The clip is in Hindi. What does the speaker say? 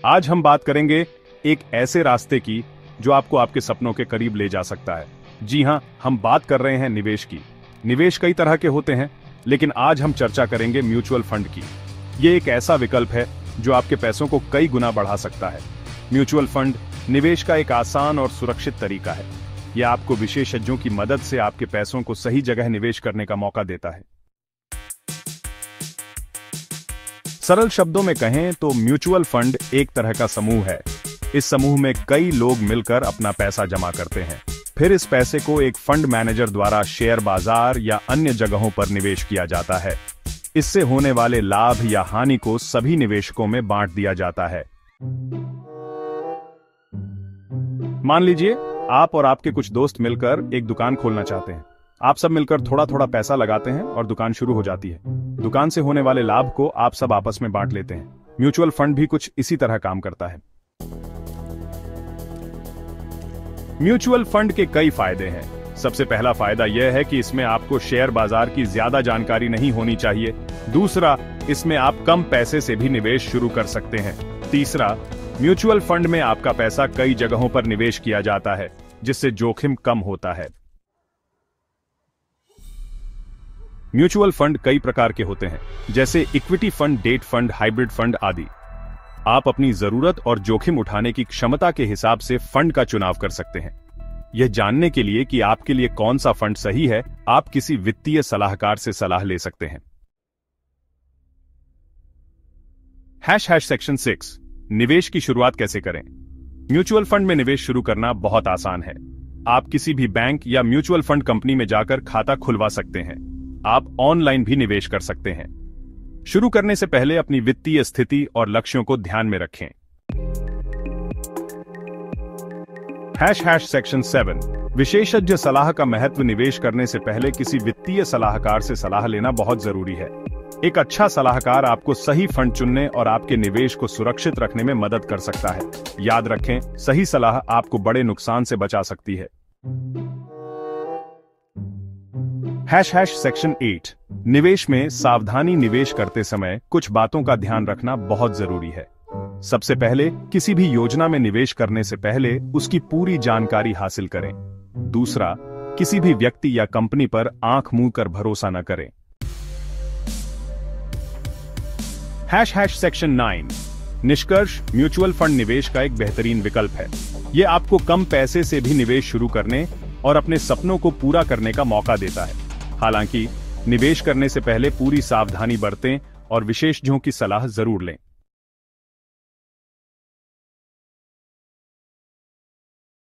आज हम बात करेंगे एक ऐसे रास्ते की जो आपको आपके सपनों के करीब ले जा सकता है। जी हां, हम बात कर रहे हैं निवेश की। निवेश कई तरह के होते हैं, लेकिन आज हम चर्चा करेंगे म्यूचुअल फंड की। ये एक ऐसा विकल्प है जो आपके पैसों को कई गुना बढ़ा सकता है। म्यूचुअल फंड निवेश का एक आसान और सुरक्षित तरीका है। यह आपको विशेषज्ञों की मदद से आपके पैसों को सही जगह निवेश करने का मौका देता है। सरल शब्दों में कहें तो म्यूचुअल फंड एक तरह का समूह है। इस समूह में कई लोग मिलकर अपना पैसा जमा करते हैं। फिर इस पैसे को एक फंड मैनेजर द्वारा शेयर बाजार या अन्य जगहों पर निवेश किया जाता है। इससे होने वाले लाभ या हानि को सभी निवेशकों में बांट दिया जाता है। मान लीजिए आप और आपके कुछ दोस्त मिलकर एक दुकान खोलना चाहते हैं। आप सब मिलकर थोड़ा थोड़ा पैसा लगाते हैं और दुकान शुरू हो जाती है। दुकान से होने वाले लाभ को आप सब आपस में बांट लेते हैं। म्यूचुअल फंड भी कुछ इसी तरह काम करता है। म्यूचुअल फंड के कई फायदे हैं। सबसे पहला फायदा यह है कि इसमें आपको शेयर बाजार की ज्यादा जानकारी नहीं होनी चाहिए। दूसरा, इसमें आप कम पैसे से भी निवेश शुरू कर सकते हैं। तीसरा, म्यूचुअल फंड में आपका पैसा कई जगहों पर निवेश किया जाता है, जिससे जोखिम कम होता है। म्यूचुअल फंड कई प्रकार के होते हैं, जैसे equity fund, debt fund, hybrid fund आदि। आप अपनी जरूरत और जोखिम उठाने की क्षमता के हिसाब से फंड का चुनाव कर सकते हैं। यह जानने के लिए कि आपके लिए कौन सा फंड सही है, आप किसी वित्तीय सलाहकार से सलाह ले सकते हैं। सेक्शन 6 निवेश की शुरुआत कैसे करें। म्यूचुअल फंड में निवेश शुरू करना बहुत आसान है। आप किसी भी बैंक या म्यूचुअल फंड कंपनी में जाकर खाता खुलवा सकते हैं। आप ऑनलाइन भी निवेश कर सकते हैं। शुरू करने से पहले अपनी वित्तीय स्थिति और लक्ष्यों को ध्यान में रखें। सेक्शन 7 विशेषज्ञ सलाह का महत्व। निवेश करने से पहले किसी वित्तीय सलाहकार से सलाह लेना बहुत जरूरी है। एक अच्छा सलाहकार आपको सही फंड चुनने और आपके निवेश को सुरक्षित रखने में मदद कर सकता है। याद रखें, सही सलाह आपको बड़े नुकसान से बचा सकती है। सेक्शन 8 निवेश में सावधानी। निवेश करते समय कुछ बातों का ध्यान रखना बहुत जरूरी है। सबसे पहले, किसी भी योजना में निवेश करने से पहले उसकी पूरी जानकारी हासिल करें। दूसरा, किसी भी व्यक्ति या कंपनी पर आंख मूंद कर भरोसा न करें। सेक्शन 9 निष्कर्ष। म्यूचुअल फंड निवेश का एक बेहतरीन विकल्प है। यह आपको कम पैसे से भी निवेश शुरू करने और अपने सपनों को पूरा करने का मौका देता है। हालांकि निवेश करने से पहले पूरी सावधानी बरतें और विशेषज्ञों की सलाह जरूर लें।